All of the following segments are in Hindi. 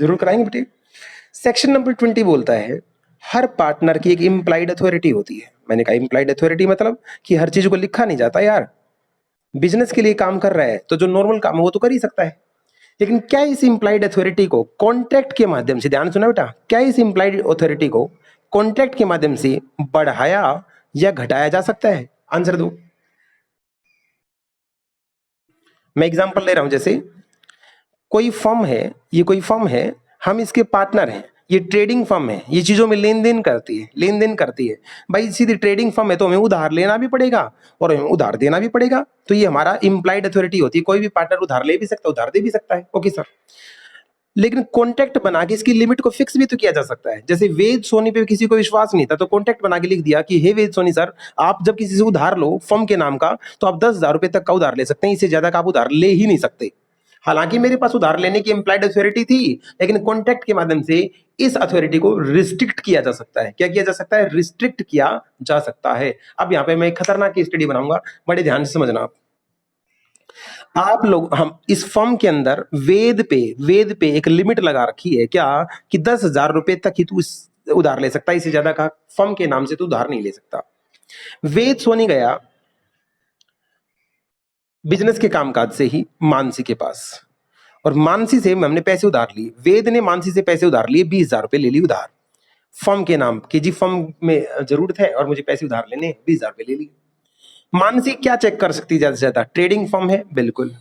जरूर कराएंगे बेटे। सेक्शन नंबर 20 बोलता है हर पार्टनर की एक इम्प्लाइड अथॉरिटी होती है। मैंने कहा इम्प्लाइड अथॉरिटी मतलब कि हर चीज को लिखा नहीं जाता यार। बिजनेस के लिए काम कर रहा है तो जो नॉर्मल काम है वो तो कर ही सकता है, लेकिन क्या इस इम्प्लाइड अथॉरिटी को कॉन्ट्रैक्ट के माध्यम से, ध्यान सुना बेटा, क्या इस इम्प्लाइड अथॉरिटी को कॉन्ट्रैक्ट के माध्यम से बढ़ाया या घटाया जा सकता है? आंसर दो। मैं एग्जांपल ले रहा हूं, जैसे कोई फर्म है, ये कोई फर्म है, हम इसके पार्टनर हैं, ये ट्रेडिंग फर्म है, ये चीजों में लेन देन करती है भाई। सीधी ट्रेडिंग फर्म है तो हमें उधार लेना भी पड़ेगा और हमें उधार देना भी पड़ेगा, तो ये हमारा इम्प्लाइड अथॉरिटी होती है। कोई भी पार्टनर उधार ले भी सकता है, उधार दे भी सकता है। ओके सर, लेकिन कॉन्ट्रैक्ट बना के इसकी लिमिट को फिक्स भी तो किया जा सकता है। जैसे वेद सोनी पे किसी को विश्वास नहीं था तो कॉन्ट्रैक्ट बना के लिख दिया कि हे वेद सोनी सर, आप जब किसी से उधार लो फर्म के नाम का तो आप 10,000 रुपए तक का उधार ले सकते हैं, इससे ज्यादा का आप उधार ले ही नहीं सकते। हालांकि मेरे पास उधार लेने की इम्प्लाइड अथॉरिटी थी, लेकिन कॉन्ट्रैक्ट के माध्यम से इस अथॉरिटी को रिस्ट्रिक्ट किया जा सकता है। क्या किया जा सकता है? रिस्ट्रिक्ट किया जा सकता है। अब यहाँ पे मैं एक खतरनाक की स्टडी बनाऊंगा, बड़े ध्यान से समझना आप लोग। हम इस फर्म के अंदर वेद पे एक लिमिट लगा रखी है क्या, कि 10,000 रुपए तक ही तू इस उधार ले सकता है, इससे ज्यादा का फर्म के नाम से तू उधार नहीं ले सकता। वेद सोनी गया बिजनेस के कामकाज से ही मानसी के पास, और मानसी से हमने पैसे उधार लिए। वेद ने मानसी से पैसे उधार लिए, 20,000 रुपए ले ली उधार फर्म के नाम कि जी फर्म में जरूरत है और मुझे पैसे उधार लेने, 20,000 रुपए ले लिए। मानसी क्या चेक कर सकती है ज्यादा से ज्यादा? ट्रेडिंग फर्म है, बिल्कुल।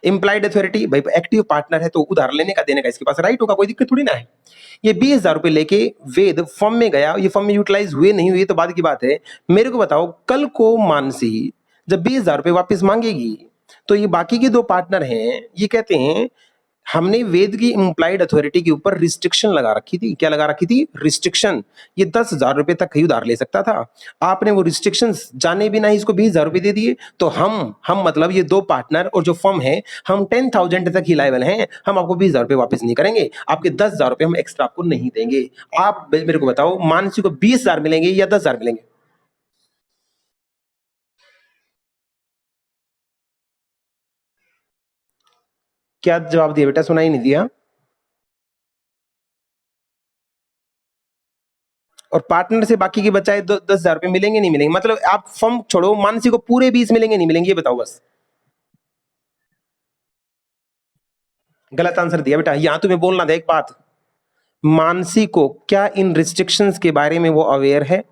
इम्प्लाइड अथॉरिटी भाई एक्टिव पार्टनर है तो उधार लेने का देने का इसके पास राइट होगा, कोई दिक्कत थोड़ी ना है। ये 20,000 रुपए लेके वेद फर्म में गया, ये फर्म में यूटिलाइज हुए नहीं हुए तो बाद की बात है। मेरे को बताओ कल को मानसी जब 20,000 रुपए वापस मांगेगी तो ये बाकी के दो पार्टनर हैं, ये कहते हैं हमने वेद की इम्प्लाइड अथॉरिटी के ऊपर रिस्ट्रिक्शन लगा रखी थी। क्या लगा रखी थी? रिस्ट्रिक्शन। ये 10,000 रुपए तक ही उधार ले सकता था, आपने वो रिस्ट्रिक्शन जाने बिना ही इसको 20,000 रुपए दे दिए। तो हम मतलब ये दो पार्टनर और जो फर्म है, हम 10,000 तक ही लायबल हैं, हम आपको 20,000 रुपए वापस नहीं करेंगे, आपके 10,000 रुपए हम एक्स्ट्रा आपको नहीं देंगे। आप मेरे को बताओ मानसी को 20,000 मिलेंगे या 10,000 मिलेंगे? क्या जवाब दिया बेटा? सुना ही नहीं दिया। और पार्टनर से बाकी के बचाए 10,000 रुपए मिलेंगे नहीं मिलेंगे? मतलब आप फर्म छोड़ो, मानसी को पूरे 20 मिलेंगे नहीं मिलेंगे, ये बताओ बस। गलत आंसर दिया बेटा। यहां तुम्हें बोलना था एक बात, मानसी को क्या इन रिस्ट्रिक्शंस के बारे में वो अवेयर है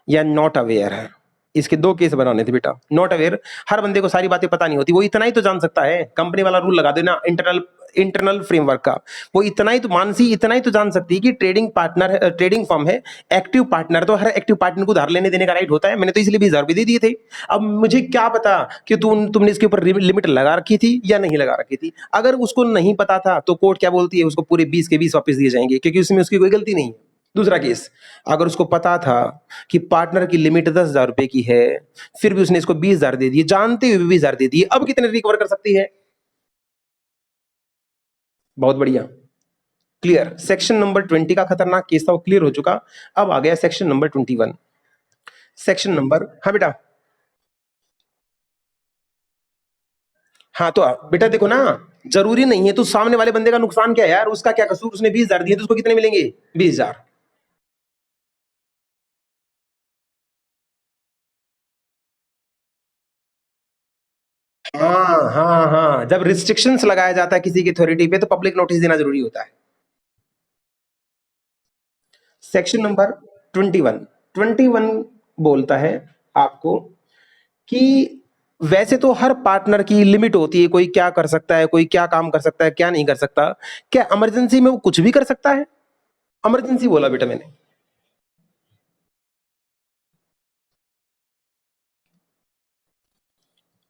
या नॉट अवेयर है? इसके दो केस बनाने थे बेटा। नॉट अवेयर, हर बंदे को सारी बातें पता नहीं होती, वो इतना ही तो जान सकता है। कंपनी वाला रूल लगा देना इंटरनल इंटरनल फ्रेमवर्क का, वो इतना ही तो, मानसी इतना ही तो जान सकती है कि ट्रेडिंग पार्टनर है, ट्रेडिंग फर्म है, एक्टिव पार्टनर, तो हर एक्टिव पार्टनर को उधार लेने देने का राइट होता है। मैंने तो इसलिए 20,000 रुपए दे दिए थे। अब मुझे क्या पता कि तुमने इसके ऊपर लिमिट लगा रखी थी या नहीं लगा रखी थी। अगर उसको नहीं पता था तो कोर्ट क्या बोलती है, उसको पूरे 20 के 20 वापस दिए जाएंगे, क्योंकि उसमें उसकी कोई गलती नहीं है। दूसरा केस, अगर उसको पता था कि पार्टनर की लिमिट 10,000 रुपए की है, फिर भी उसने इसको 20,000 दे दिए, जानते हुए भी 20,000 दे दिए, अब कितने रिकवर कर सकती है? बहुत बढ़िया, क्लियर। सेक्शन नंबर 20 का खतरनाक केस था, वो क्लियर हो चुका। अब आ गया सेक्शन नंबर 21। सेक्शन नंबर, हाँ बेटा, हाँ तो बेटा देखो ना, जरूरी नहीं है तो सामने वाले बंदे का नुकसान क्या है यार, उसका क्या कसूर, उसने 20,000 दिए तो उसको कितने मिलेंगे? 20,000। हाँ हाँ हाँ, जब रिस्ट्रिक्शंस लगाया जाता है किसी की अथॉरिटी पे तो पब्लिक नोटिस देना जरूरी होता है। सेक्शन नंबर 21, 21 बोलता है आपको कि वैसे तो हर पार्टनर की लिमिट होती है, कोई क्या कर सकता है, कोई क्या काम कर सकता है, क्या नहीं कर सकता। क्या इमरजेंसी में वो कुछ भी कर सकता है? इमरजेंसी बोला बेटा मैंने।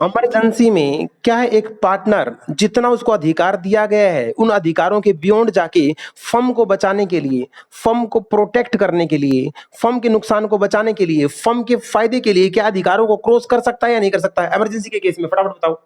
इमरजेंसी में क्या है, एक पार्टनर जितना उसको अधिकार दिया गया है उन अधिकारों के बियॉन्ड जाके फर्म को बचाने के लिए, फर्म को प्रोटेक्ट करने के लिए, फर्म के नुकसान को बचाने के लिए, फर्म के फायदे के लिए क्या अधिकारों को क्रॉस कर सकता है या नहीं कर सकता है इमरजेंसी के केस में? फटाफट बताओ।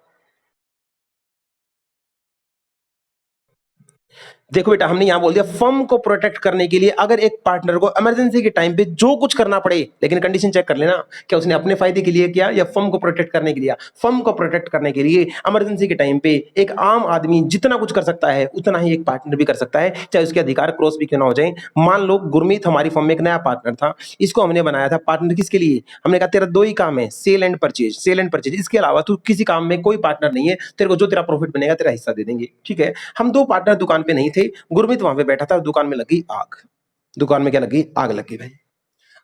देखो बेटा, हमने यहां बोल दिया फर्म को प्रोटेक्ट करने के लिए अगर एक पार्टनर को इमरजेंसी के टाइम पे जो कुछ करना पड़े, लेकिन कंडीशन चेक कर लेना, क्या उसने अपने फायदे के लिए किया या फर्म को प्रोटेक्ट करने के लिए। फर्म को प्रोटेक्ट करने के लिए इमरजेंसी के टाइम पे एक आम आदमी जितना कुछ कर सकता है उतना ही एक पार्टनर भी कर सकता है, चाहे उसके अधिकार क्रॉस भी क्यों ना हो जाए। मान लो गुरमीत हमारी फर्म में एक नया पार्टनर था, इसको हमने बनाया था पार्टनर किसके लिए, हमने कहा तेरा दो ही काम है, sale and purchase, sale and purchase, इसके अलावा तू किसी काम में कोई पार्टनर नहीं है, तेरे को जो तेरा प्रॉफिट बनेगा तेरा हिस्सा दे देंगे। ठीक है, हम दो पार्टनर दुकान पे नहीं थे, गुरमीत वहां पे बैठा था, दुकान में लगी आग। दुकान में क्या लगी, आग लगी भाई।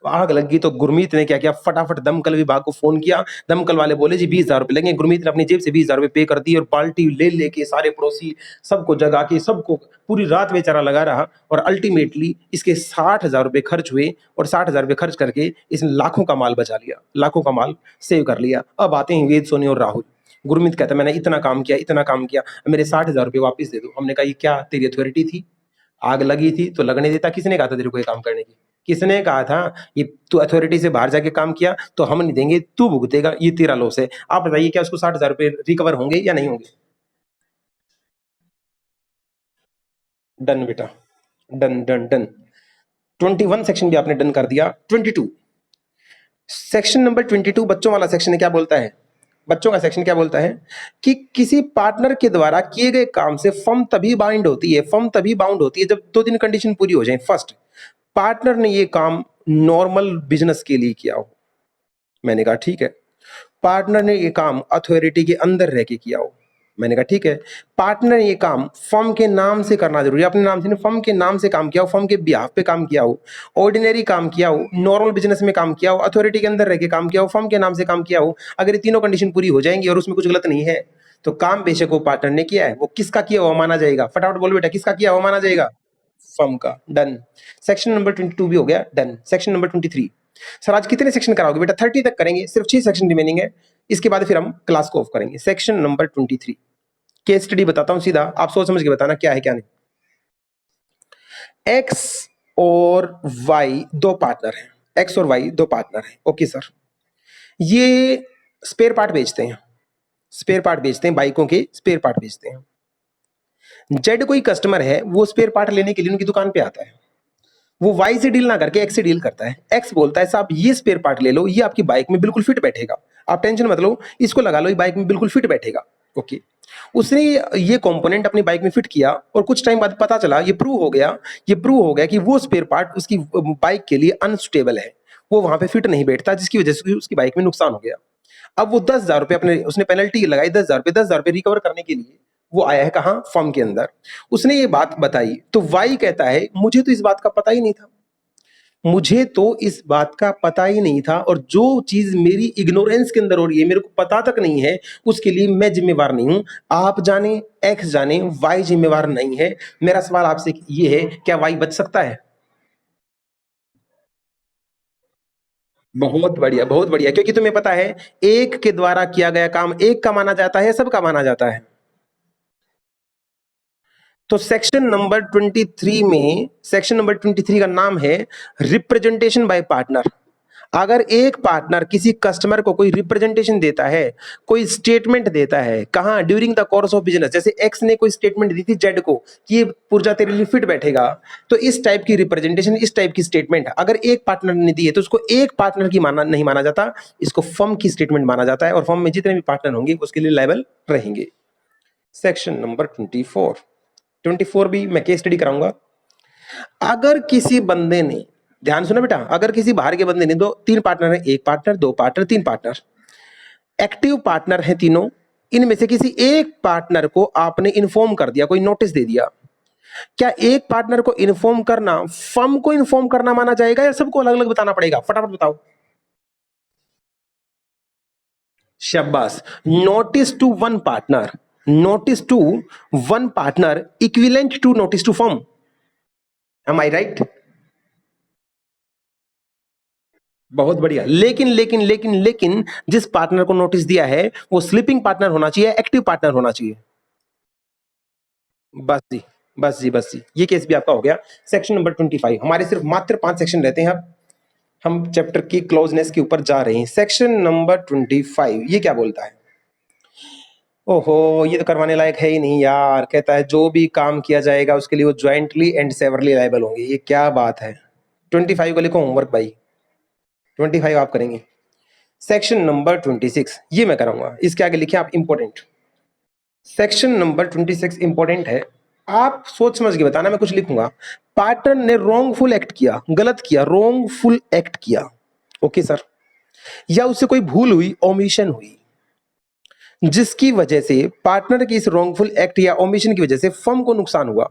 आग लगी तो गुरमीत ने क्या किया, फटाफट दमकल विभाग को फोन किया। दमकल वाले बोले जी 20,000 रुपए लेंगे। गुरमीत ने अपनी जेब से 20,000 रुपए पे कर दी और बाल्टी ले लेके सारे पड़ोसी सबको जगा के, सबको पूरी रात बेचारा लगा रहा और अल्टीमेटली इसके 60,000 रुपए खर्च हुए और 60,000 रुपए खर्च करके इसने लाखों का माल बचा लिया, लाखों का माल सेव कर लिया। अब आते हैं वेद, सोनी और राहुल। गुरमीत कहता है मैंने इतना काम किया, इतना काम किया, मेरे 60,000 रुपए वापस दे दो। हमने कहा ये क्या तेरी अथॉरिटी थी, आग लगी थी तो लगने देता, किसने कहा था तेरे को ये काम करने की, किसने कहा था, ये तू अथॉरिटी से बाहर जाके काम किया तो हम नहीं देंगे, तू भुगतेगा, ये तेरा लॉस है। आप बताइए क्या उसको 60,000 रुपए रिकवर होंगे या नहीं होंगे। डन बेटा, डन डन डन। 21 सेक्शन भी आपने डन कर दिया। 22 सेक्शन नंबर 22 बच्चों वाला सेक्शन क्या बोलता है, बच्चों का सेक्शन क्या बोलता है कि किसी पार्टनर के द्वारा किए गए काम से फर्म तभी बाइंड होती है, फर्म तभी बाउंड होती है जब दो तीन कंडीशन पूरी हो जाए। फर्स्ट, पार्टनर ने ये काम नॉर्मल बिजनेस के लिए किया हो। मैंने कहा ठीक है। पार्टनर ने ये काम अथॉरिटी के अंदर रह के किया हो। मैंने कहा ठीक है। पार्टनर ने ये काम फर्म के नाम से करना जरूरी है, अपने नाम से नहीं, फर्म के नाम से काम किया हो, फर्म के बिहाफ पे काम किया हो, ऑर्डिनरी काम किया हो, नॉर्मल बिजनेस में काम किया हो, अथॉरिटी के अंदर रह के काम किया हो, फर्म के नाम से काम किया हो। अगर ये तीनों कंडीशन पूरी हो जाएंगी और उसमें कुछ गलत नहीं है तो काम बेशक वो पार्टनर ने किया है, वो किसका किया हुआ माना जाएगा। फटाफट बोलो बेटा, किसका किया हुआ माना जाएगा, फर्म का। डन। सेक्शन नंबर 22 भी हो गया डन। Section number 23। सर आज कितने सेक्शन कराओगे बेटा, 30 तक करेंगे, सिर्फ 6 सेक्शन रिमेनिंग है, इसके बाद फिर हम क्लास को ऑफ करेंगे। सेक्शन नंबर 23 केस स्टडी बताता हूं सीधा, आप सोच समझ के बताना क्या है क्या नहीं। एक्स और वाई दो पार्टनर हैं, एक्स और वाई दो पार्टनर हैं। ओके सर, ये स्पेयर पार्ट बेचते हैं, स्पेयर पार्ट बेचते हैं, बाइकों के स्पेयर पार्ट बेचते हैं। जेड कोई कस्टमर है, वो स्पेयर पार्ट लेने के लिए उनकी दुकान पे आता है, वो वाई से डील ना करके एक्स से डील करता है। एक्स बोलता है साहब ये स्पेयर पार्ट ले लो, ये आपकी बाइक में बिल्कुल फिट बैठेगा, आप टेंशन मत लो, इसको लगा लो, ये बाइक में बिल्कुल फिट बैठेगा। ओके, उसने ये कंपोनेंट अपनी बाइक में फिट किया और कुछ टाइम बाद पता चला, ये प्रूव हो गया, ये प्रूव हो गया कि वो स्पेयर पार्ट उसकी बाइक के लिए अनसुटेबल है, वो वहां पे फिट नहीं बैठता, जिसकी वजह से उसकी बाइक में नुकसान हो गया। अब वो 10,000 रुपए अपने, उसने पेनल्टी लगाई 10,000 रुपए, 10,000 रुपए रिकवर करने के लिए वो आया है कहाँ, फर्म के अंदर। उसने ये बात बताई तो वाई कहता है मुझे तो इस बात का पता ही नहीं था, मुझे तो इस बात का पता ही नहीं था, और जो चीज मेरी इग्नोरेंस के अंदर हो रही है, मेरे को पता तक नहीं है, उसके लिए मैं जिम्मेवार नहीं हूं। आप जाने, एक्स जाने, वाई जिम्मेवार नहीं है। मेरा सवाल आपसे ये है, क्या वाई बच सकता है। बहुत बढ़िया, बहुत बढ़िया, क्योंकि तुम्हें पता है एक के द्वारा किया गया काम एक का माना जाता है, सबका माना जाता है। तो सेक्शन नंबर 23 में, सेक्शन नंबर 23 का नाम है रिप्रेजेंटेशन बाय पार्टनर। अगर एक पार्टनर किसी कस्टमर को कोई रिप्रेजेंटेशन देता है, कोई स्टेटमेंट देता है, कहां, during the course of business, जैसे एक्स ने कोई स्टेटमेंट दी थी जेड को कि ये पुर्जा तेरे लिए फिट बैठेगा, तो इस टाइप की रिप्रेजेंटेशन, इस टाइप की स्टेटमेंट अगर एक पार्टनर ने दी है तो उसको एक पार्टनर की माना नहीं माना जाता, इसको फर्म की स्टेटमेंट माना जाता है, और फर्म में जितने भी पार्टनर होंगे उसके लिए लायबल रहेंगे। सेक्शन नंबर 24 भी मैं केस स्टडी कराऊंगा। अगर किसी बंदे ने, ध्यान सुनो बेटा, अगर किसी बाहर के बंदे ने, दो तीन पार्टनर है, एक पार्टनर, दो पार्टनर, तीन पार्टनर, एक्टिव पार्टनर है तीनों, इनमें से किसी एक पार्टनर को आपने इन्फॉर्म कर दिया, कोई नोटिस दे दिया, क्या एक पार्टनर को इन्फॉर्म करना फर्म को इन्फॉर्म करना माना जाएगा या सबको अलग अलग बताना पड़ेगा, फटाफट बताओ। शाबाश। Notice to one partner, notice to one partner equivalent to notice to firm, am I right. बहुत बढ़िया। लेकिन लेकिन लेकिन लेकिन जिस पार्टनर को नोटिस दिया है वो स्लीपिंग पार्टनर होना चाहिए, एक्टिव पार्टनर होना चाहिए। बस जी, बस जी, बस जी, ये केस भी आपका हो गया। सेक्शन नंबर 25, हमारे सिर्फ मात्र 5 सेक्शन रहते हैं, अब हम चैप्टर की क्लोजनेस के ऊपर जा रहे हैं। सेक्शन नंबर 25 ये क्या बोलता है, ओहो, ये तो करवाने लायक है ही नहीं यार। कहता है जो भी काम किया जाएगा उसके लिए वो ज्वाइंटली एंड सेवरली लायबल होंगे। ये क्या बात है? 25 को लिखो होमवर्क भाई, 25 आप करेंगे। सेक्शन नंबर 26 ये मैं कराऊंगा। इसके आगे लिखे आप इंपॉर्टेंट। सेक्शन नंबर 26 इंपॉर्टेंट है। आप सोच समझ के बताना, मैं कुछ लिखूंगा। पार्टनर ने रॉन्गफुल एक्ट किया, गलत किया, रॉन्गफुल एक्ट किया, ओके सर, या उससे कोई भूल हुई, ओमिशन हुई, जिसकी वजह से पार्टनर की इस रॉन्गफुल एक्ट या ओमिशन की वजह से फर्म को नुकसान हुआ,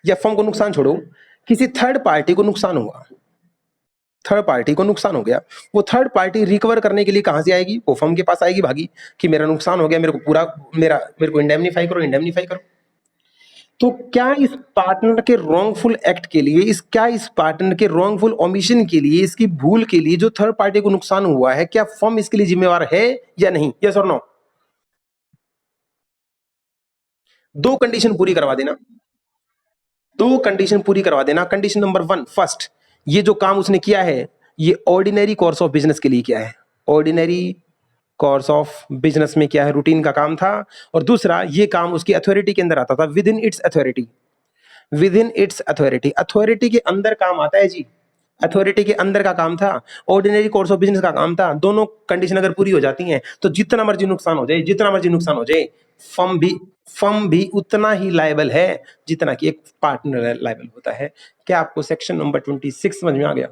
या फर्म को नुकसान छोड़ो, किसी थर्ड पार्टी को नुकसान हुआ, थर्ड पार्टी को नुकसान हो गया, वो थर्ड पार्टी रिकवर करने के लिए कहां से आएगी? वो फर्म के पास आएगी भागी, कि मेरा नुकसान हो गया, मेरे को पूरा मेरे को इंडेमनीफाई करो, इंडेमनीफाई करो। तो क्या इस पार्टनर के रॉन्गफुल एक्ट के लिए, इस पार्टनर के रॉन्गफुल ओमिशन के लिए, इसकी भूल के लिए जो थर्ड पार्टी को नुकसान हुआ है, क्या फर्म इसके लिए जिम्मेवार है या नहीं? यस और नो? दो कंडीशन पूरी करवा देना, दो कंडीशन पूरी करवा देना। कंडीशन नंबर 1, फर्स्ट, ये जो काम उसने किया है ये ऑर्डिनरी कोर्स ऑफ बिजनेस के लिए किया है, ऑर्डिनरी कोर्स ऑफ बिजनेस में क्या है, रूटीन का काम था। और दूसरा, ये काम उसकी अथॉरिटी के अंदर आता था, with in its authority, with in its authority, authority के अंदर काम आता है जी, अथॉरिटी के अंदर का काम था, ऑर्डिनरी कोर्स ऑफ बिजनेस का काम था। दोनों कंडीशन अगर पूरी हो जाती हैं तो जितना मर्जी नुकसान हो जाए, जितना मर्जी नुकसान हो जाए, फर्म भी फर्म भी उतना ही लायबल है जितना कि एक पार्टनर लायबल होता है। क्या आपको सेक्शन नंबर 26 समझ में आ गया?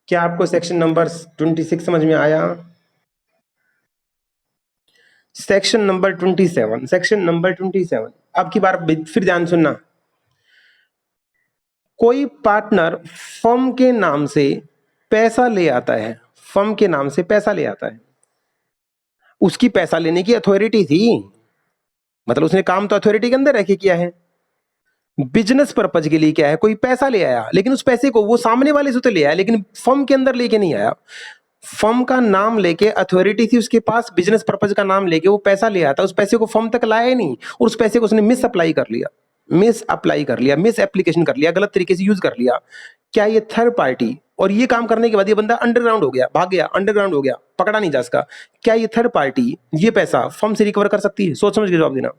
क्या आपको सेक्शन नंबर 26 समझ में आया? सेक्शन नंबर 27, सेक्शन नंबर 27, अब की बार फिर ध्यान सुनना। कोई पार्टनर फर्म के नाम से पैसा ले आता है, फर्म के नाम से पैसा ले आता है, उसकी पैसा लेने की अथॉरिटी थी, मतलब उसने काम तो अथॉरिटी के अंदर रह के किया है। बिजनेस पर्पज के लिए क्या है, कोई पैसा ले आया, लेकिन उस पैसे को वो सामने वाले से तो ले आया, लेकिन फर्म के अंदर लेके नहीं आया। फर्म का नाम लेके, अथॉरिटी थी उसके पास, बिजनेस पर्पज का नाम लेके वो पैसा ले आता, उस पैसे को फर्म तक लाया ही नहीं, और उस पैसे को उसने मिस अप्लाई कर लिया, मिस अप्लाई कर लिया, मिस एप्लीकेशन कर लिया, गलत तरीके से यूज कर लिया। क्या ये थर्ड पार्टी, और ये काम करने के बाद ये बंदा अंडरग्राउंड हो गया, भाग गया, अंडरग्राउंड हो गया, पकड़ा नहीं जा सका, क्या ये थर्ड पार्टी ये पैसा फर्म से रिकवर कर सकती है? सोच समझ के जवाब देना।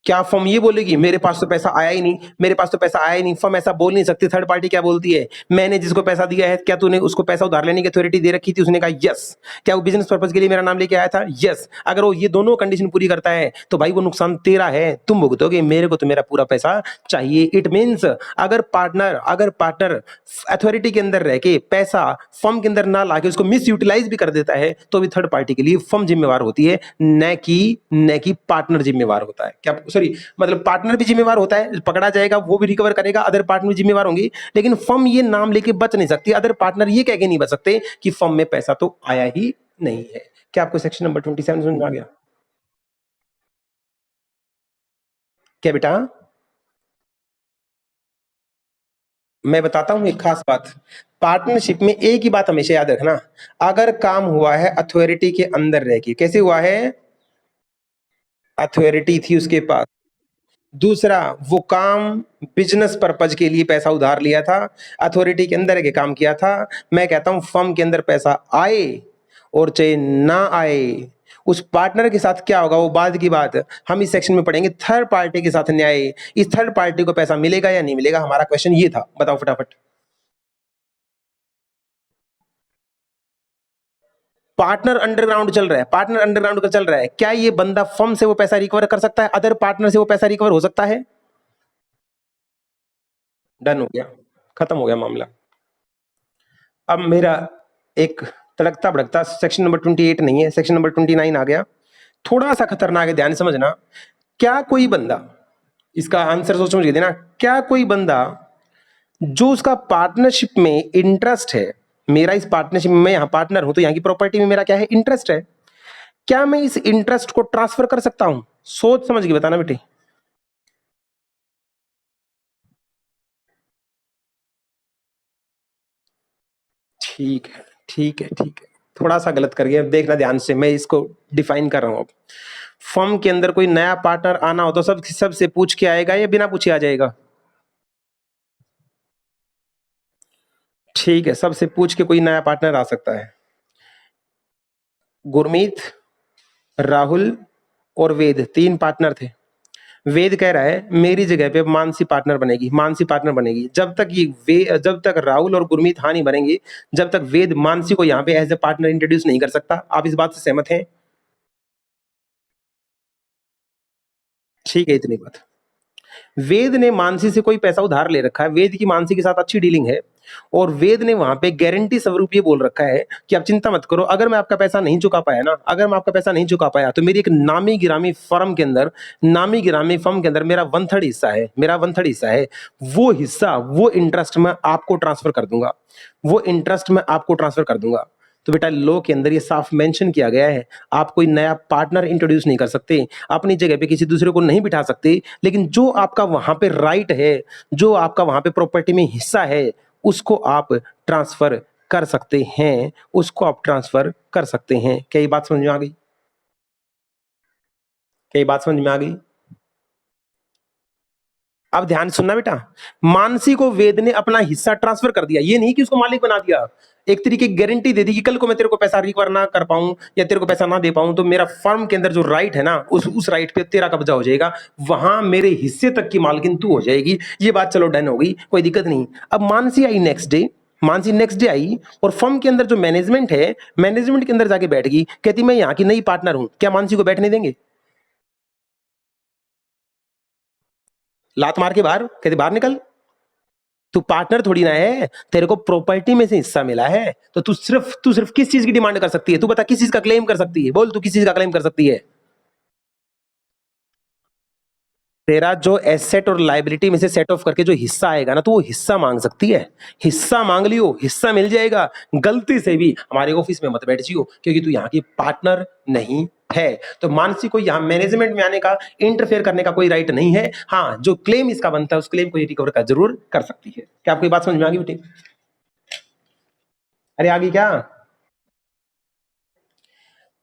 क्या फर्म ये बोलेगी मेरे पास तो पैसा आया ही नहीं, मेरे पास तो पैसा आया ही नहीं? फर्म ऐसा बोल नहीं सकती। थर्ड पार्टी क्या बोलती है, मैंने जिसको पैसा दिया है, क्या तूने उसको पैसा उधार लेने की अथॉरिटी दे रखी थी? उसने कहा यस। क्या वो बिजनेस पर्पज के लिए मेरा नाम लेके आया था? यस। अगर वो ये दोनों कंडीशन पूरी करता है तो भाई वो नुकसान तेरा है, तुम भुगतोगे, मेरे को तो मेरा पूरा पैसा चाहिए। इट मीन्स अगर पार्टनर अथॉरिटी के अंदर रह के पैसा फर्म के अंदर ना लाके उसको मिस यूटिलाइज भी कर देता है तो भी थर्ड पार्टी के लिए फर्म जिम्मेवार होती है, न कि पार्टनर जिम्मेवार होता है। क्या सॉरी, मतलब पार्टनर भी जिम्मेवार होता है, पकड़ा जाएगा वो भी रिकवर करेगा, अदर पार्टनर भी जिम्मेवार होंगे, लेकिन फर्म ये नाम लेके बच नहीं सकती, अदर पार्टनर ये कह के नहीं बच सकते कि फर्म में पैसा तो आया ही नहीं है। क्या आपको सेक्शन नंबर 27 समझ में आ गया? क्या बेटा? मैं बताता हूं एक खास बात। पार्टनरशिप में एक ही बात हमेशा याद रखना, अगर काम हुआ है अथॉरिटी के अंदर रह के, कैसे हुआ है? अथॉरिटी थी उसके पास। दूसरा, वो काम बिजनेस पर्पज के लिए पैसा उधार लिया था, अथॉरिटी के अंदर के काम किया था। मैं कहता हूं फर्म के अंदर पैसा आए और चाहे ना आए, उस पार्टनर के साथ क्या होगा वो बाद की बात, हम इस सेक्शन में पढ़ेंगे। थर्ड पार्टी के साथ न्याय, इस थर्ड पार्टी को पैसा मिलेगा या नहीं मिलेगा, हमारा क्वेश्चन ये था। बताओ फटाफट। पार्टनर अंडरग्राउंड चल रहा है, पार्टनर अंडरग्राउंड का चल रहा है, क्या ये बंदा फर्म से वो पैसा रिकवर कर सकता है, अदर पार्टनर से वो पैसा रिकवर हो सकता है? डन हो गया, खत्म हो गया मामला। अब मेरा एक तड़कता भड़कता सेक्शन नंबर 28 नहीं है, सेक्शन नंबर 29 आ गया। थोड़ा सा खतरनाक है, ध्यान से समझना। क्या कोई बंदा, इसका आंसर सोच समझ के देना, क्या कोई बंदा जो उसका पार्टनरशिप में इंटरेस्ट है, मेरा इस पार्टनरशिप में, मैं यहाँ पार्टनर हूं तो यहाँ की प्रॉपर्टी में मेरा क्या है, इंटरेस्ट है, क्या मैं इस इंटरेस्ट को ट्रांसफर कर सकता हूं? सोच समझ के बताना बेटे। ठीक है, ठीक है, ठीक है, थोड़ा सा गलत कर गया, देखना ध्यान से, मैं इसको डिफाइन कर रहा हूं अब। फर्म के अंदर कोई नया पार्टनर आना हो तो सबसे पूछ के आएगा या बिना पूछे आ जाएगा? ठीक है, सबसे पूछ के कोई नया पार्टनर आ सकता है। गुरमीत, राहुल और वेद, 3 पार्टनर थे। वेद कह रहा है मेरी जगह पे मानसी पार्टनर बनेगी, मानसी पार्टनर बनेगी। जब तक राहुल और गुरमीत हाँ नहीं बनेंगे, जब तक वेद मानसी को यहाँ पे एज ए पार्टनर इंट्रोड्यूस नहीं कर सकता। आप इस बात से सहमत हैं? ठीक है, इतनी बात। वेद ने मानसी से कोई पैसा उधार ले रखा है, वेद की मानसी के साथ अच्छी डीलिंग है, और वेद ने वहां पे गारंटी स्वरूप ये बोल रखा है कि आप चिंता मत करो, अगर मैं आपका पैसा नहीं चुका पाया ना, अगर मैं आपका पैसा नहीं चुका पाया तो मेरी एक नामी गिरामी फर्म के अंदर, नामी गिरामी फर्म के अंदर मेरा 1/3 हिस्सा है, मेरा 1/3 हिस्सा है। वो हिस्सा, वो इंटरेस्ट मैं आपको ट्रांसफर कर दूंगा, वो इंटरेस्ट मैं आपको ट्रांसफर कर दूंगा। तो बेटा लॉ के अंदर ये साफ मेंशन किया गया है, आप कोई नया पार्टनर इंट्रोड्यूस नहीं कर सकते, अपनी जगह पे किसी दूसरे को नहीं बिठा सकते, लेकिन जो आपका वहां पे राइट है, जो आपका वहां पे प्रॉपर्टी में हिस्सा है, उसको आप ट्रांसफर कर सकते हैं, उसको आप ट्रांसफर कर सकते हैं। क्या ये बात समझ में आ गई? क्या ये बात समझ में आ गई? अब ध्यान सुनना बेटा, मानसी को वेद ने अपना हिस्सा ट्रांसफर कर दिया, ये नहीं कि उसको मालिक बना दिया, एक तरीके की गारंटी दे दी कि कल को मैं तेरे को पैसा रिकवर ना कर पाऊं या तेरे को पैसा ना दे पाऊं तो मेरा फर्म के अंदर जो राइट है ना, उस राइट पे तेरा कब्जा हो जाएगा, वहां मेरे हिस्से तक की मालकिन तू हो जाएगी। ये बात चलो डन हो गई, कोई दिक्कत नहीं। अब मानसी आई next day, Mansi next day आई और फर्म के अंदर जो मैनेजमेंट है, मैनेजमेंट के अंदर जाके बैठ गई, कहती मैं यहाँ की नई पार्टनर हूं, क्या मानसी को बैठने देंगे? लात मार के बाहर, कहते बाहर निकल, तू पार्टनर थोड़ी ना है, तेरे को प्रॉपर्टी में से हिस्सा मिला है, तो तू सिर्फ किस चीज की डिमांड कर सकती है? तू बता किस चीज का क्लेम कर सकती है? बोल, तू किस चीज का क्लेम कर सकती है? तेरा जो एसेट और लाइबिलिटी में से सेट ऑफ करके जो हिस्सा आएगा ना, तो वो हिस्सा मांग सकती है। हिस्सा मांग लियो, हिस्सा मिल जाएगा। गलती से भी हमारे ऑफिस में मत बैठ जियो, क्योंकि तू यहाँ की पार्टनर नहीं है। तो मानसी को यहाँ मैनेजमेंट में आने का, इंटरफेयर करने का कोई राइट नहीं है। हाँ, जो क्लेम इसका बनता है उस क्लेम को ये रिकवर कर जरूर कर सकती है। क्या आपको ये बात समझ में आ गई बेटे? अरे आ गई क्या?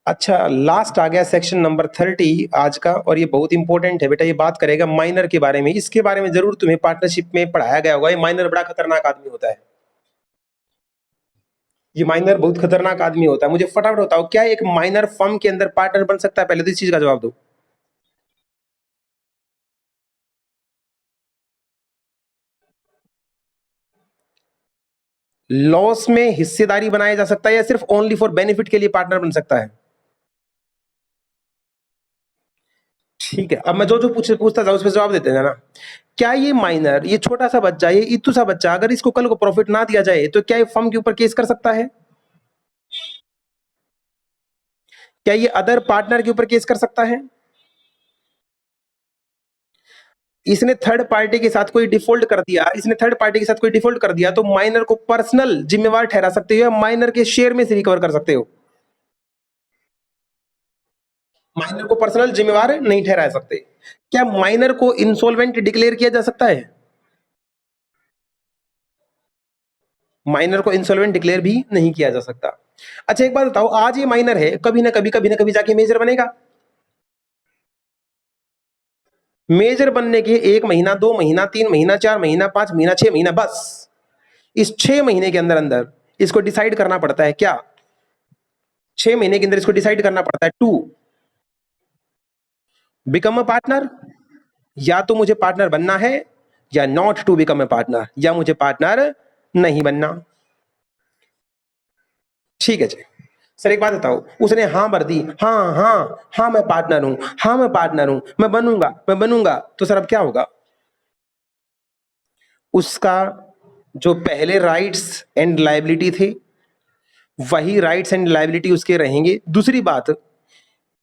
अच्छा, लास्ट आ गया सेक्शन नंबर 30 आज का, और ये बहुत इंपॉर्टेंट है बेटा। ये बात करेगा माइनर के बारे में। इसके बारे में जरूर तुम्हें पार्टनरशिप में पढ़ाया गया होगा। ये माइनर बड़ा खतरनाक आदमी होता है, ये माइनर बहुत खतरनाक आदमी होता है। मुझे फटाफट बताओ, क्या एक माइनर फर्म के अंदर पार्टनर बन सकता है? पहले तो इस चीज का जवाब दो। लॉस में हिस्सेदारी बनाया जा सकता है या सिर्फ ओनली फॉर बेनिफिट के लिए पार्टनर बन सकता है? ठीक है, अब मैं जो जो पूछता था उस पर जवाब देते जाना। क्या ये माइनर, ये छोटा सा बच्चा, ये इतू सा बच्चा, अगर इसको कल को प्रॉफिट ना दिया जाए तो क्या ये फर्म के ऊपर केस कर सकता है? क्या ये अदर पार्टनर के ऊपर केस कर सकता है? इसने थर्ड पार्टी के साथ कोई डिफॉल्ट कर दिया, इसने थर्ड पार्टी के साथ कोई डिफॉल्ट कर दिया, तो माइनर को पर्सनल जिम्मेवार ठहरा सकते हो या माइनर के शेयर में से रिकवर कर सकते हो? माइनर को पर्सनल जिम्मेवार नहीं ठहरा सकते। क्या माइनर को इंसॉल्वेंट डिक्लेयर किया जा सकता है? माइनर को इंसॉल्वेंट डिक्लेयर भी नहीं किया जा सकता। अच्छा एक बात बताओ, आज ये माइनर है, कभी ना कभी जाके मेजर बनेगा। मेजर बनने के 1 महीना, 2 महीना, 3 महीना, 4 महीना, 5 महीना, 6 महीना, बस इस 6 महीने के अंदर अंदर इसको डिसाइड करना पड़ता है। क्या 6 महीने के अंदर इसको डिसाइड करना पड़ता है टू बिकम अ पार्टनर? या तो मुझे पार्टनर बनना है, या not to become a partner, या मुझे पार्टनर नहीं बनना। ठीक है जी। सर एक बात बताओ, उसने हाँ भर दी, हाँ हाँ हाँ मैं पार्टनर हूं, हाँ मैं पार्टनर हूं, मैं बनूंगा, मैं बनूंगा, तो सर अब क्या होगा? उसका जो पहले राइट्स एंड लायबिलिटी थे, वही राइट्स एंड लायबिलिटी उसके रहेंगे। दूसरी बात,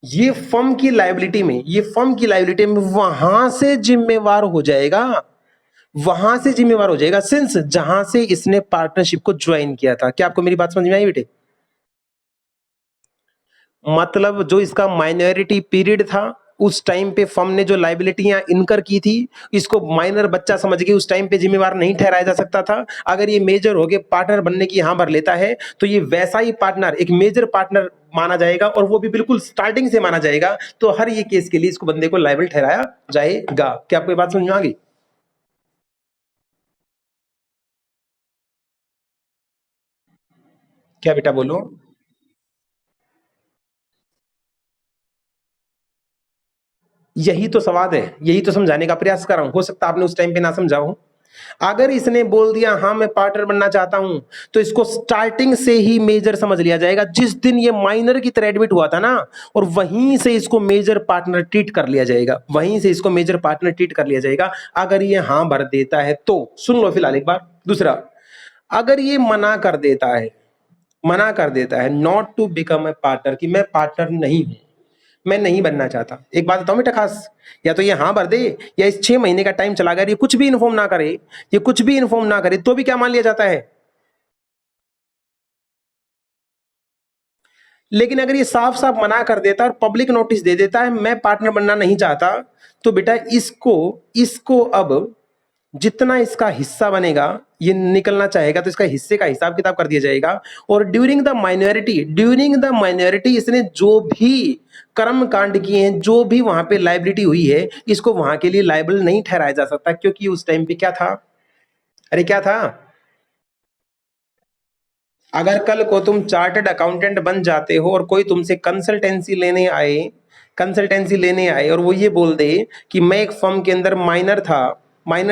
ये फर्म की लायबिलिटी में, ये फर्म की लायबिलिटी में वहां से जिम्मेवार हो जाएगा, वहां से जिम्मेवार हो जाएगा सिंस जहां से इसने पार्टनरशिप को ज्वाइन किया था। क्या आपको मेरी बात समझ में आई बेटे? मतलब जो इसका माइनॉरिटी पीरियड था, उस टाइम पे फर्म ने जो लाइबिलिटियां इनकर की थी, इसको माइनर बच्चा समझ के उस टाइम पे जिम्मेवार नहीं ठहराया जा सकता था। अगर ये मेजर हो गए, पार्टनर बनने की यहां भर लेता है, तो ये वैसा ही पार्टनर, एक मेजर पार्टनर माना जाएगा, और वो भी बिल्कुल स्टार्टिंग से माना जाएगा। तो हर ये केस के लिए इसको बंदे को लाइबल ठहराया जाएगा। क्या आपको ये बात समझ में आ गई? क्या बेटा बोलो। यही तो सवाल है, यही तो समझाने का प्रयास कर रहा हूं, हो सकता आपने उस टाइम पे ना समझा हो। अगर इसने बोल दिया हाँ मैं पार्टनर बनना चाहता हूं, तो इसको स्टार्टिंग से ही मेजर समझ लिया जाएगा। जिस दिन ये माइनर की तरह एडमिट हुआ था ना, और वहीं से इसको मेजर पार्टनर ट्रीट कर लिया जाएगा, वहीं से इसको मेजर पार्टनर ट्रीट कर लिया जाएगा। अगर ये हाँ भर देता है तो सुन लो फिलहाल एक बार। दूसरा, अगर ये मना कर देता है, मना कर देता है not to become a partner, कि मैं पार्टनर नहीं हूं, मैं नहीं बनना चाहता, एक बात बताऊं बेटा खास, या तो ये हाँ भर दे, या इस 6 महीने का टाइम चला गया, ये कुछ भी इन्फॉर्म ना करे, ये कुछ भी इन्फॉर्म ना करे, तो भी क्या मान लिया जाता है। लेकिन अगर ये साफ साफ मना कर देता और पब्लिक नोटिस दे देता है मैं पार्टनर बनना नहीं चाहता, तो बेटा इसको इसको अब जितना इसका हिस्सा बनेगा, ये निकलना चाहेगा तो इसका हिस्से का हिसाब किताब कर दिया जाएगा। और ड्यूरिंग द माइनॉरिटी इसने जो भी कर्म कांड किए हैं, जो भी वहां पे लाइबिलिटी हुई है, इसको वहां के लिए लाइबल नहीं ठहराया जा सकता, क्योंकि उस टाइम पे क्या था। अरे क्या था। अगर कल को तुम चार्टर्ड अकाउंटेंट बन जाते हो और कोई तुमसे कंसल्टेंसी लेने आए और वो ये बोल दे कि मैं एक फर्म के अंदर माइनर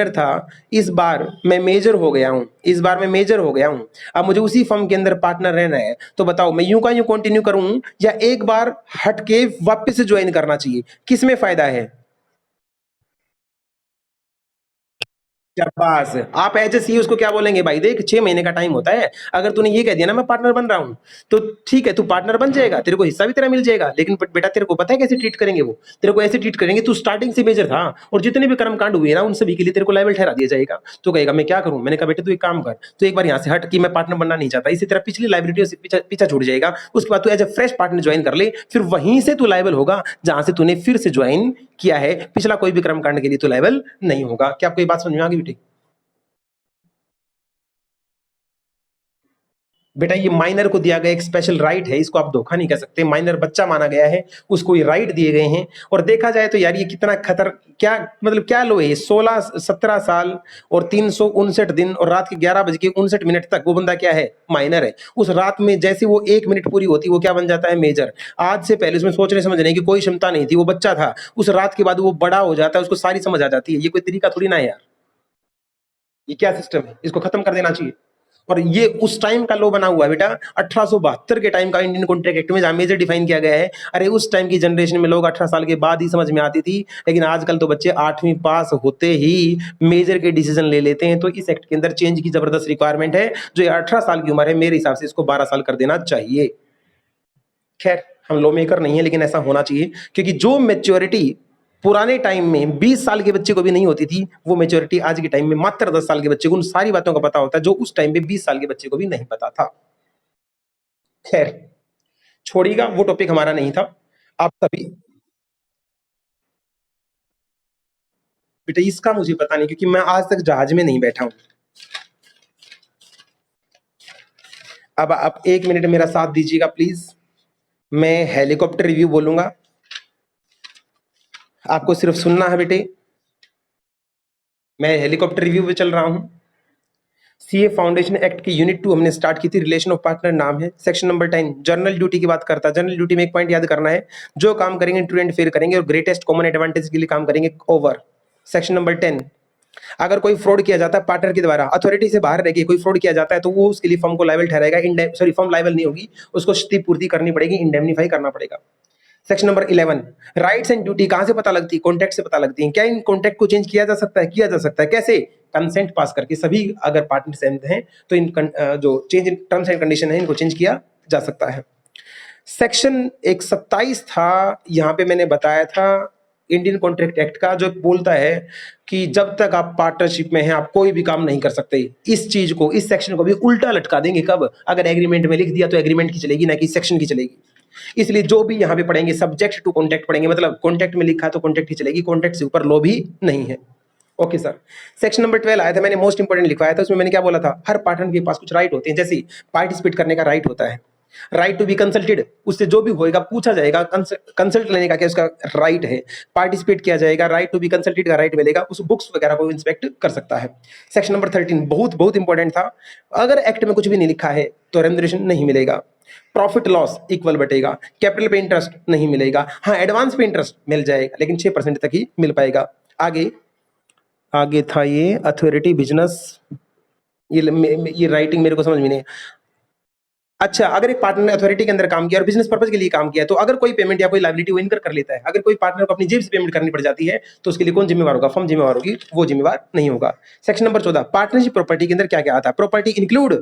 था, इस बार मैं मेजर हो गया हूं, इस बार मैं मेजर हो गया हूं, अब मुझे उसी फर्म के अंदर पार्टनर रहना है, तो बताओ मैं यूं का यूं कंटिन्यू करूं, या एक बार हट के वापस से ज्वाइन करना चाहिए, किस में फायदा है। शाबाश। आप एज ए सी उसको क्या बोलेंगे, भाई देख 6 महीने का टाइम होता है, अगर तूने ये कह दिया ना मैं पार्टनर बन रहा हूं, तो ठीक है तू पार्टनर बन जाएगा, तेरे को हिस्सा भी तेरा मिल जाएगा, लेकिन बेटा तेरे को पता है कैसे ट्रीट करेंगे वो, तेरे को ऐसे ट्रीट करेंगे तू स्टार्टिंग से मेजर था, और जितने भी कर्म कांड हुए ना उन सभी के लिए तेरे को लायबल ठहरा दिया जाएगा। तो कहेगा मैं क्या करूं, मैंने कहा बेटा तू एक काम कर, तू एक बार यहाँ से हट कि मैं पार्टनर बनना नहीं चाहता, इसी तरह पिछली लाइबिलिटी से पीछा छूट जाएगा, उसके बाद तू as a fresh partner join कर ले, फिर वहीं से तू लायबल होगा जहां से तूने फिर से ज्वाइन किया है, पिछला कोई भी कर्म कांड के लिए तू लायबल नहीं होगा। क्या आपको ये बात समझ में आ गई बेटी। बेटा ये माइनर को दिया गया एक स्पेशल राइट है, इसको आप धोखा नहीं कह सकते, माइनर बच्चा माना गया है, उसको ये राइट दिए गए हैं। और देखा जाए तो यार ये कितना खतर, क्या मतलब क्या लो है, 16-17 साल और 359 दिन और रात के 11:59 तक वो बंदा क्या है, माइनर है। उस रात में जैसे वो 1 मिनट पूरी होती वो क्या बन जाता है, मेजर। आज से पहले उसमें सोचने समझने की कोई क्षमता नहीं थी, वो बच्चा था, उस रात के बाद वो बड़ा हो जाता है, उसको सारी समझ आ जाती है। ये कोई तरीका थोड़ी ना है यार, ये क्या सिस्टम है, इसको खत्म कर देना चाहिए। और ये उस टाइम का लॉ बना हुआ है बेटा, 1872 के टाइम का इंडियन कॉन्ट्रैक्ट एक्ट में, जहां मेजर डिफाइन किया गया है। अरे उस टाइम की जनरेशन में लोग 18 साल के बाद ही समझ में आती थी, लेकिन आजकल तो बच्चे 8वीं पास होते ही मेजर के डिसीजन ले लेते हैं। तो इस एक्ट के अंदर चेंज की जबरदस्त रिक्वायरमेंट है। जो 18 साल की उम्र है मेरे हिसाब से इसको 12 साल कर देना चाहिए। खैर हम लॉ मेकर नहीं है, लेकिन ऐसा होना चाहिए, क्योंकि जो मेच्योरिटी पुराने टाइम में 20 साल के बच्चे को भी नहीं होती थी, वो मेच्योरिटी आज के टाइम में मात्र 10 साल के बच्चे को उन सारी बातों का पता होता है, जो उस टाइम पे 20 साल के बच्चे को भी नहीं पता था। खैर छोड़िएगा, वो टॉपिक हमारा नहीं था। आप सभी, बेटा इसका मुझे पता नहीं, क्योंकि मैं आज तक जहाज में नहीं बैठा हूं। अब आप 1 मिनट मेरा साथ दीजिएगा प्लीज। मैं हेलीकॉप्टर रिव्यू बोलूंगा, आपको सिर्फ सुनना है बेटे। मैं हेलीकॉप्टर रिव्यू पे चल रहा हूं। सीए फाउंडेशन एक्ट की यूनिट 2 हमने स्टार्ट की थी, रिलेशन ऑफ पार्टनर नाम है। सेक्शन नंबर 10 जर्नल ड्यूटी की बात करता है। जर्नल ड्यूटी में एक पॉइंट याद करना है, जो काम करेंगे ट्रू एंड फेयर करेंगे और ग्रेटेस्ट कॉमन एडवांटेज के लिए काम करेंगे, ओवर। सेक्शन नंबर 10, अगर कोई फ्रॉड किया जाता है पार्टनर के द्वारा, अथॉरिटी से बाहर रह के कोई फ्रॉड किया जाता है, तो वो उसके लिए फर्म को लायबल ठहराएगा, सॉरी फर्म लायबल नहीं होगी, उसको क्षतिपूर्ति करनी पड़ेगी, इंडेमनीफाई करना पड़ेगा। Section number 11, rights and duty कहां से पता लगती है, कॉन्ट्रैक्ट से पता लगती है। क्या इन कॉन्ट्रैक्ट को चेंज किया जा सकता है, किया जा सकता है, कैसे, कंसेंट पास करके। सभी अगर पार्टनर सहमत हैं तो इन जो change in terms and condition है इनको चेंज किया जा सकता है। सेक्शन एक 27 था, यहां पे मैंने बताया था इंडियन कॉन्ट्रैक्ट एक्ट का, जो बोलता है कि जब तक आप पार्टनरशिप में हैं आप कोई भी काम नहीं कर सकते। इस चीज को, इस सेक्शन को भी उल्टा लटका देंगे, कब, अगर एग्रीमेंट में लिख दिया तो एग्रीमेंट की चलेगी, ना कि सेक्शन की चलेगी। इसलिए जो भी यहाँ पे पढ़ेंगे सब्जेक्ट टू कॉन्ट्रैक्ट पढ़ेंगे, मतलब कॉन्ट्रैक्ट में लिखा है तो कॉन्ट्रैक्ट ही चलेगी, कॉन्ट्रैक्ट से ऊपर लॉ भी नहीं है। Okay sir. सेक्शन नंबर 12 आया था, मैंने मोस्ट इंपोर्टेंट लिखवाया था, उसमें मैंने क्या बोला था, हर पार्टनर के पास कुछ राइट होते हैं, जैसे पार्टिसिपेट करने का राइट होता है, राइट टू बी कंसल्टेड, उससे जो भी होएगा पूछा जाएगा, कंसल्ट लेने का क्या उसका राइट है, पार्टिसिपेट किया जाएगा, राइट टू बी कंसल्टेड का राइट मिलेगा, उस बुक्स वगैरह को इंस्पेक्ट कर सकता है। सेक्शन नंबर 13 बहुत बहुत इंपॉर्टेंट था, अगर एक्ट में कुछ भी नहीं लिखा है तो रेम्युनरेशन नहीं मिलेगा, प्रॉफिट लॉस इक्वल बटेगा, कैपिटल पे इंटरेस्ट नहीं मिलेगा, हाँ एडवांस पे इंटरेस्ट मिल जाएगा लेकिन 6% तक ही मिल पाएगा। आगे आगे था ये अथॉरिटी बिजनेस, ये राइटिंग मेरे को समझ में नहीं। अच्छा, अगर एक पार्टनर ने अथॉरिटी के अंदर काम किया और बिजनेस पर्पस के लिए काम किया तो अगर कोई पेमेंट या कोई लायबिलिटी वो इनकर कर लेता है, अगर कोई पार्टनर को अपनी जेब से पेमेंट करनी पड़ जाती है तो उसके लिए कौन जिम्मेवार होगा? फर्म जिम्मेवार होगी, वो जिम्मेवार नहीं होगा। सेक्शन नंबर 14 पार्टनरशिप प्रॉपर्टी के अंदर क्या क्या आता है? प्रॉपर्टी इंक्लूड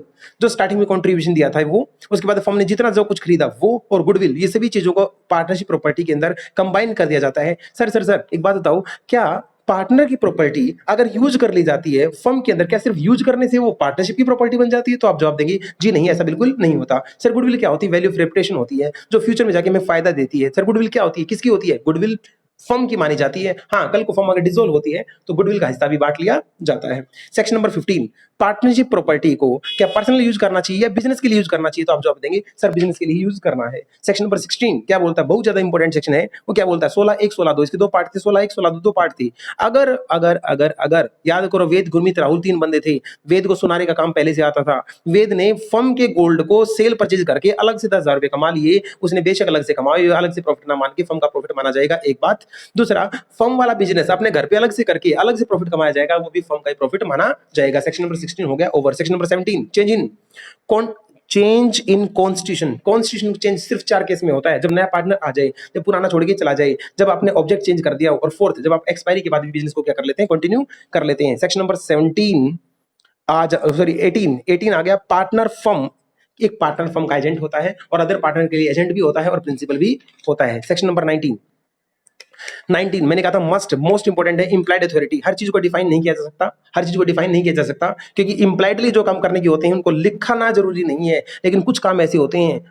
जो स्टार्टिंग में कंट्रीब्यूशन दिया था वो, उसके बाद फर्म ने जितना जो कुछ खरीदा वो, और गुडविल, ये सभी चीजों को पार्टनरशिप प्रॉपर्टी के अंदर कंबाइन कर दिया जाता है। सर एक बात बताओ, क्या पार्टनर की प्रॉपर्टी अगर यूज कर ली जाती है फर्म के अंदर, क्या सिर्फ यूज करने से वो पार्टनरशिप की प्रॉपर्टी बन जाती है? तो आप जवाब देंगे जी नहीं, ऐसा बिल्कुल नहीं होता। सर गुडविल क्या होती है? वैल्यू ऑफ रेपुटेशन होती है जो फ्यूचर में जाके हमें फायदा देती है। सर गुडविल क्या होती है? किसकी होती है? गुडविल फर्म की मानी जाती है। हाँ, कल को फर्म अगर डिसॉल्व होती है तो गुडविल का हिस्सा भी बांट लिया जाता है। सेक्शन नंबर 15 पार्टनरशिप प्रॉपर्टी को क्या पर्सनल यूज करना चाहिए या बिजनेस के लिए यूज करना चाहिए? तो आप जवाब देंगे सर बिजनेस के लिए यूज करना है। सेक्शन नंबर 16 क्या बोलता है? बहुत ज्यादा इंपॉर्टेंट सेक्शन है। वो क्या बोलता है? 16(1) 16(2), इसके दो पार्ट थे, 16(1) 16(2), दो पार्ट थी। अगर अगर अगर अगर याद करो, वेद, गुरमीत, राहुल 3 बंदे थे। वेद को सुनाने का काम पहले से आता था। वेद ने फर्म के गोल्ड को सेल परचेज करके अलग से 10,000 रुपए कमा लिए। उसने बेशक अलग से कमाए, अलग से प्रॉफिट ना मान के फर्म का प्रॉफिट माना जाएगा, एक बात। दूसरा, फर्म वाला बिजनेस अपने घर पे अलग से करके अलग से प्रॉफिट कमाया जाएगा, वो भी फर्म का ही प्रॉफिट माना जाएगा। सेक्शन नंबर 16 हो गया over. Section number 17 change in constitution. Constitution change सिर्फ 4 केस में होता है, जब नया पार्टनर आ जाए, जब पुराना छोड़ के चला जाए, जब आपने ऑब्जेक्ट चेंज कर दिया, और फोर्थ जब आप एक्सपायरी के बाद भी बिजनेस को क्या कर लेते हैं? कंटिन्यू कर लेते हैं। सेक्शन नंबर 18 आ गया। पार्टनर फर्म, एक पार्टनर फर्म का एजेंट होता है और अदर पार्टनर के लिए एजेंट भी होता है और प्रिंसिपल भी होता है। सेक्शन नंबर 19 मैंने कहा था मस्ट मोस्ट इंपोर्टेंट है, इंप्लाइड अथॉरिटी। हर चीज को डिफाइन नहीं किया जा सकता, हर चीज को डिफाइन नहीं किया जा सकता, क्योंकि इंप्लाइडली जो काम करने के होते हैं उनको लिखना जरूरी नहीं है, लेकिन कुछ काम ऐसे होते हैं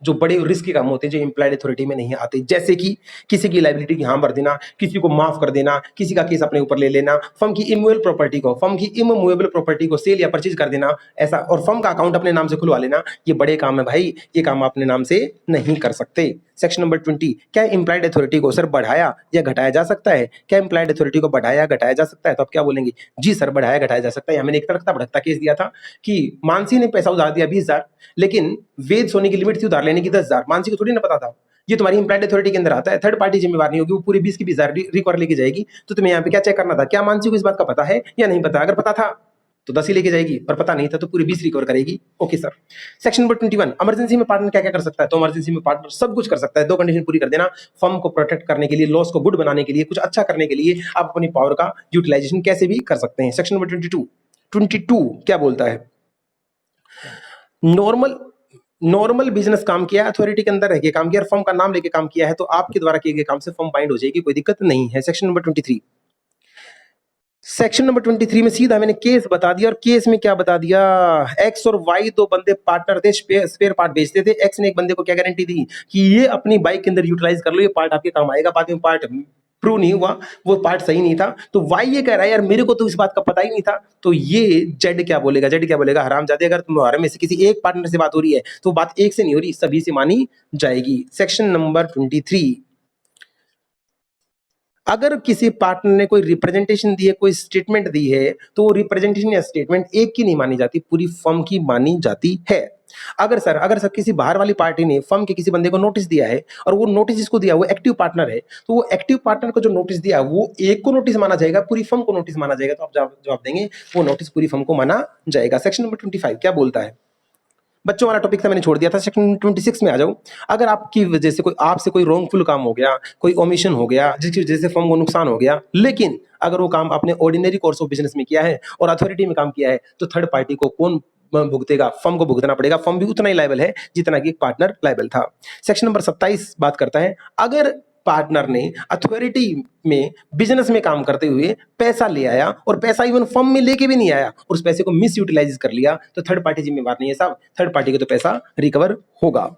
जो बड़े रिस्की काम होते हैं जो इंप्लाइड अथॉरिटी में नहीं आते। जैसे कि किसी की लायबिलिटी की हाँ भर देना, किसी को माफ कर देना, किसी का केस अपने ऊपर ले लेना, फर्म की इमूवेबल प्रॉपर्टी को सेल या परचेज कर देना, ऐसा, और फर्म का अकाउंट अपने नाम से खुलवा लेना, ये बड़े काम है भाई, ये काम अपने नाम से नहीं कर सकते। सेक्शन नंबर 20 क्या इंप्लाइड अथॉरिटी को सर बढ़ाया या घटाया जा सकता है? क्या इंप्लाइड अथॉरिटी को बढ़ाया घटाया जा सकता है? तो आप क्या बोलेंगे? जी सर, बढ़ाया घटाया जा सकता है। मैंने एक तड़कता भड़कता केस दिया था कि मानसी ने पैसा उधार दिया 20,000, लेकिन वेद सोने की लिमिट थी उधार लेने की 10,000। मानसी को थोड़ी ना पता था, ये तुम्हारी इंप्लाइड अथॉरिटी के अंदर आता है, थर्ड पार्टी जिम्मेवार नहीं होगी, वो पूरी 20 की 20,000 रिकवर लेके जाएगी। तो तुम्हें यहाँ पे क्या चेक करना था? क्या मानसी को इस बात का पता है या नहीं पता? अगर पता था तो 10 ही लेके जाएगी, और पता नहीं था तो पूरी 20 रिकवर करेगी। Okay sir. Section number 21 emergency में पार्टनर क्या क्या कर सकता है? तो इमरजेंसी में पार्टनर सब कुछ कर सकता है। 2 कंडीशन पूरी कर देना, फर्म को प्रोटेक्ट करने के लिए, लॉस को गुड बनाने के लिए, कुछ अच्छा करने के लिए आप अपनी पावर का यूटिलाइजेशन कैसे भी कर सकते हैं। सेक्शन नंबर 22 क्या बोलता है? नॉर्मल बिजनेस काम किया, अथॉरिटी के अंदर रह के काम किया, फर्म का नाम लेके काम किया है तो आपके द्वारा किए गए काम से फर्म बाइंड हो जाएगी, कोई दिक्कत नहीं है। सेक्शन नंबर 23 में सीधा मैंने केस बता दिया, और केस में क्या बता दिया? एक्स और वाई 2 बंदे पार्टनर थे, स्पेयर पार्ट बेचते थे। एक्स ने एक बंदे को क्या गारंटी दी कि ये अपनी बाइक के अंदर यूटिलाइज कर लो, ये पार्ट आपके काम आएगा। बाद में पार्ट प्रूव नहीं हुआ, वो पार्ट सही नहीं था, तो वाई ये कह रहा है यार मेरे को तो इस बात का पता ही नहीं था। तो ये जेड क्या बोलेगा? हरामजादे, अगर तुम्हारे में से किसी एक पार्टनर से बात हो रही है तो बात एक से नहीं हो रही, सभी से मानी जाएगी। सेक्शन नंबर 23 अगर किसी पार्टनर ने कोई रिप्रेजेंटेशन दी है, कोई स्टेटमेंट दी है, तो वो रिप्रेजेंटेशन या स्टेटमेंट एक की नहीं मानी जाती, पूरी फर्म की मानी जाती है। अगर सर किसी बाहर वाली पार्टी ने फर्म के किसी बंदे को नोटिस दिया है, और वो नोटिस जिसको दिया वो एक्टिव पार्टनर है, तो वो एक्टिव पार्टनर को जो नोटिस दिया वो एक को नोटिस माना जाएगा, पूरी फर्म को नोटिस माना जाएगा? तो आप जवाब देंगे वो नोटिस पूरी फर्म को माना जाएगा। सेक्शन नंबर 25 क्या बोलता है? बच्चों वाला टॉपिक था, मैंने छोड़ दिया था। सेक्शन 26 में आ जाओ। अगर आपकी वजह से आपसे कोई रॉन्गफुल काम हो गया, कोई ओमिशन हो गया, जिसकी वजह से फर्म को नुकसान हो गया, लेकिन अगर वो काम आपने ऑर्डिनरी कोर्स ऑफ बिजनेस में किया है और अथॉरिटी में काम किया है, तो थर्ड पार्टी को कौन भुगतेगा? फर्म को भुगतना पड़ेगा। फर्म भी उतना ही लायबल है जितना कि पार्टनर लायबल था। सेक्शन नंबर 27 बात करता है, अगर पार्टनर ने अथॉरिटी में बिजनेस में काम करते हुए पैसा ले आया और पैसा इवन फर्म में लेके भी नहीं आया और उस पैसे को मिस यूटिलाइज कर लिया, तो थर्ड पार्टी जिम्मेवार नहीं है साहब, थर्ड पार्टी को तो पैसा रिकवर होगा।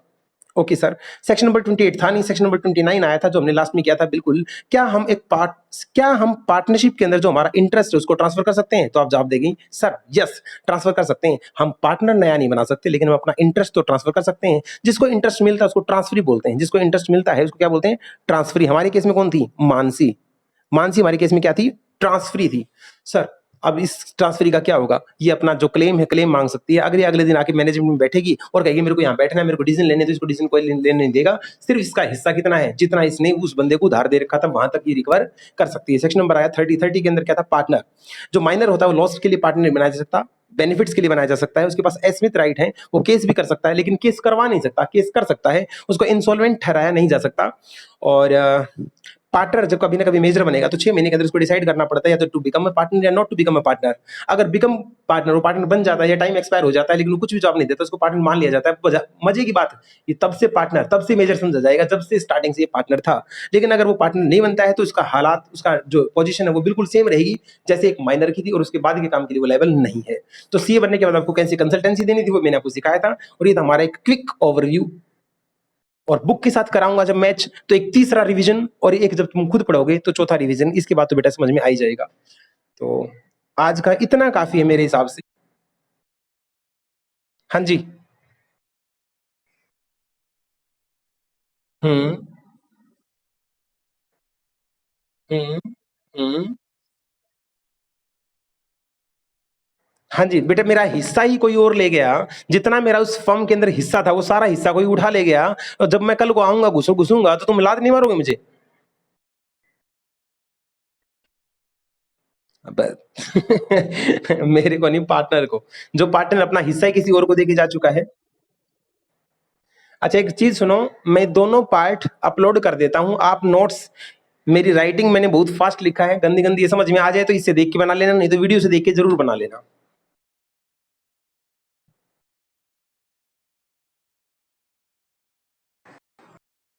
ओके सर, सेक्शन नंबर 28 था नहीं, सेक्शन नंबर 29 आया था जो हमने लास्ट में किया था। बिल्कुल, क्या हम पार्टनरशिप के अंदर जो हमारा इंटरेस्ट है उसको ट्रांसफर कर सकते हैं? तो आप जवाब देंगे सर यस, ट्रांसफर कर सकते हैं। हम पार्टनर नया नहीं बना सकते, लेकिन हम अपना इंटरेस्ट तो ट्रांसफर कर सकते हैं। जिसको इंटरेस्ट मिलता है उसको ट्रांसफरी बोलते हैं, जिसको इंटरेस्ट मिलता है उसको क्या बोलते हैं? ट्रांसफरी। हमारे केस में कौन थी? मानसी। मानसी हमारे केस में क्या थी? ट्रांसफरी थी। सर अब इस ट्रांसफरी का क्या होगा? ये अपना जो क्लेम है, क्लेम मांग सकती है। अगर ये अगले दिन आके मैनेजमेंट में बैठेगी और कहेगी मेरे को यहाँ बैठना है, मेरे को डिसीजन लेने, तो इसको डिसीजन कोई लेने नहीं देगा। सिर्फ इसका हिस्सा कितना है, जितना इसने उस बंदे को उधार दे रखा था, वहां तक ये रिकवर कर सकती है। सेक्शन नंबर आया 30 के अंदर क्या था? पार्टनर। जो माइनर होता है वो लॉस के लिए पार्टनर नहीं बनाया जा सकता, बेनिफिट्स के लिए बनाया जा सकता है। उसके पास एस्मिथ राइट है, वो केस भी कर सकता है, लेकिन केस करवा नहीं सकता। केस कर सकता है, उसको इंसॉल्वेंट ठहराया नहीं जा सकता। और पार्टनर जब कभी ना कभी मेजर बनेगा तो 6 महीने के अंदर उसको डिसाइड करना पड़ता है या तो टू बिकम अ पार्टनर या not to become a partner. अगर बिकम पार्टनर, वो पार्टनर बन जाता है या टाइम एक्सपायर हो जाता है लेकिन वो कुछ भी जवाब नहीं देता, उसको पार्टनर मान लिया जाता है। मजे की बात, ये तब से पार्टनर, तब से मेजर समझा जाएगा जब से स्टार्टिंग से ये पार्टनर था। लेकिन अगर वो पार्टनर नहीं बनता है तो उसका हालात, उसका जो पोजीशन है वो बिल्कुल सेम रहेगी जैसे एक माइनर की थी, और उसके बाद के काम के लिए वो लेवल नहीं है। तो सीए बनने के बाद आपको कैसी कंसल्टेंसी देनी थी वो मैंने आपको सिखाया था, और ये था हमारा एक क्विक ओवरव्यू। और बुक के साथ कराऊंगा जब मैच, तो एक तीसरा रिवीजन और एक जब तुम खुद पढ़ोगे तो चौथा रिवीजन। इसके बाद तो बेटा समझ में आ ही जाएगा। तो आज का इतना काफी है मेरे हिसाब से। हाँ जी। हम्म। हम्म। हम्म। हाँ जी बेटा, मेरा हिस्सा ही कोई और ले गया। जितना मेरा उस फर्म के अंदर हिस्सा था वो सारा हिस्सा कोई उठा ले गया, और जब मैं कल को आऊंगा घुसूंगा तो तुम लात नहीं मारोगे मुझे? अब मेरे को नहीं, पार्टनर को। जो पार्टनर अपना हिस्सा ही किसी और को देके जा चुका है। अच्छा एक चीज सुनो, मैं दोनों पार्ट अपलोड कर देता हूँ, आप नोट्स, मेरी राइटिंग मैंने बहुत फास्ट लिखा है, गंदी गंदी ये समझ में आ जाए तो इससे देख के बना लेना, नहीं तो वीडियो से देख के जरूर बना लेना।